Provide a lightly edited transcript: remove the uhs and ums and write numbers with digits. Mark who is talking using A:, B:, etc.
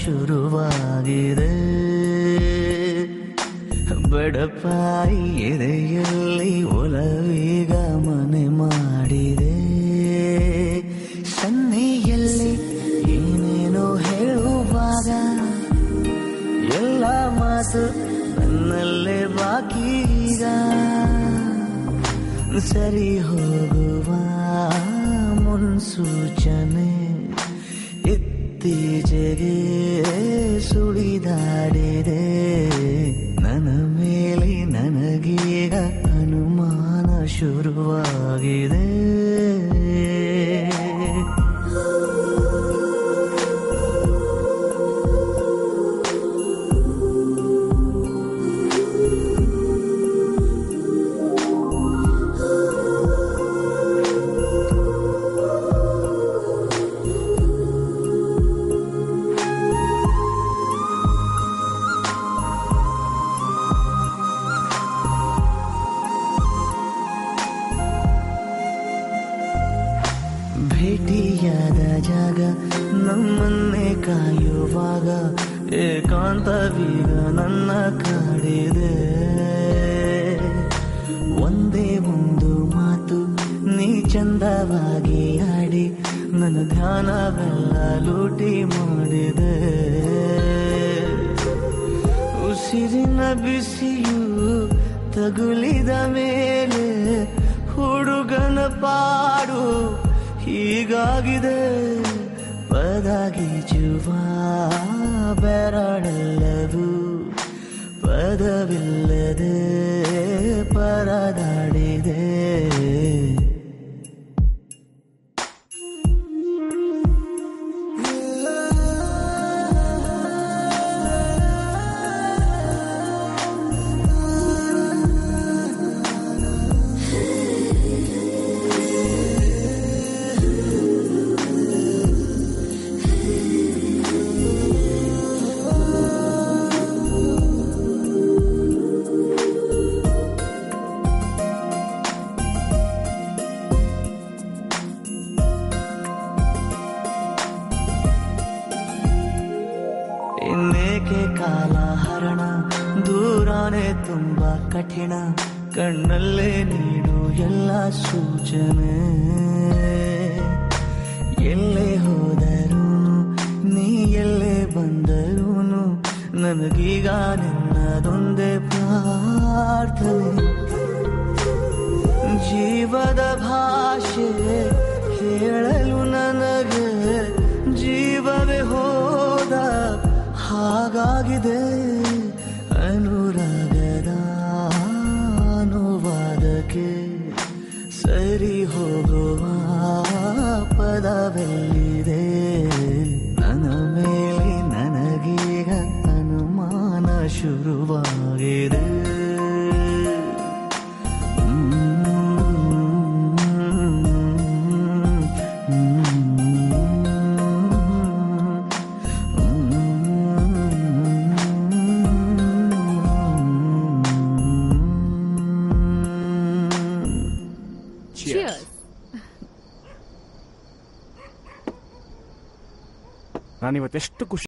A: ಶುರುವಾಗಿದೆ. ಬಡಪಾಯಿ ಎದೆಯಲ್ಲಿ ಒಲವೀಗ ಮನೆ ಮಾಡಿದೆ. ಸನ್ನೆಯಲ್ಲಿ ಏನೇನೋ ಹೇಳುವಾಗ ಎಲ್ಲ ಮಾತು ನನ್ನಲ್ಲೇ ಬಾಕಿ ಈಗ. ಸರಿ ಹೋಗುವ ಮುನ್ಸೂಚನೆ ಇತ್ತೀಚೆಗೆ ಸುಳಿದಾಡಿದೆ. ನನ್ನ ಮೇಲೆ ನನಗೀಗ ಅನುಮಾನ ಶುರುವಾಗಿದೆ. ಭೇಟಿಯಾದ ಜಾಗ ನಮ್ಮನ್ನೇ ಕಾಯುವಾಗ ಏಕಾಂತವೀಗ ನನ್ನ ಕಾಡಿದೆ. ಒಂದೇ ಒಂದು ಮಾತು ನೀ ಚಂದವಾಗಿ ಆಡಿ ನನ್ನ ಧ್ಯಾನವೆಲ್ಲ ಲೂಟಿ ಮಾಡಿದೆ. ಉಸಿರಿನ ಬಿಸಿಯು ತಗುಲಿದ ಮೇಲೆ ಹುಡುಗನ ಪಾಡು ಹೀಗಾಗಿದೆ. ಪದಗೀಜುವ ಬೆರಳೆಲ್ಲವೂ ಪದವಿಲ್ಲದೆ ಪರದಾಡಿದೆ. ಇನ್ನೇಕೆ ಕಾಲ ಹರಣ ದೂರಾನೆ ತುಂಬಾ ಕಠಿಣ. ಕಣ್ಣಲ್ಲೇ ನೀಡು ಎಲ್ಲ ಸೂಚನೆ. ಎಲ್ಲೇ ಹೋದರೂ ನೀ ಎಲ್ಲೇ ಬಂದರೂ ನನಗೀಗ ನಿನ್ನದೊಂದೇ ಪ್ರಾರ್ಥನೆ. ಜೀವದ ಭಾಷೆ ಹೇಳಲು ನನಗೆ ಜೀವವೇ ಹೋದ ಹಾಗಾಗಿದೆ. ಅನುರಾಗದ ಅನುವಾದಕ್ಕೆ ಸರಿ ಹೋಗುವ ಪದವೆಲ್ಲಿದೆ. ನನ್ನ ಮೇಲೆ ನನಗೀಗ ಅನುಮಾನ ಶುರುವಾಗಿದೆ.
B: ನಾನಿವತ್ತೆಷ್ಟು ಖುಷಿ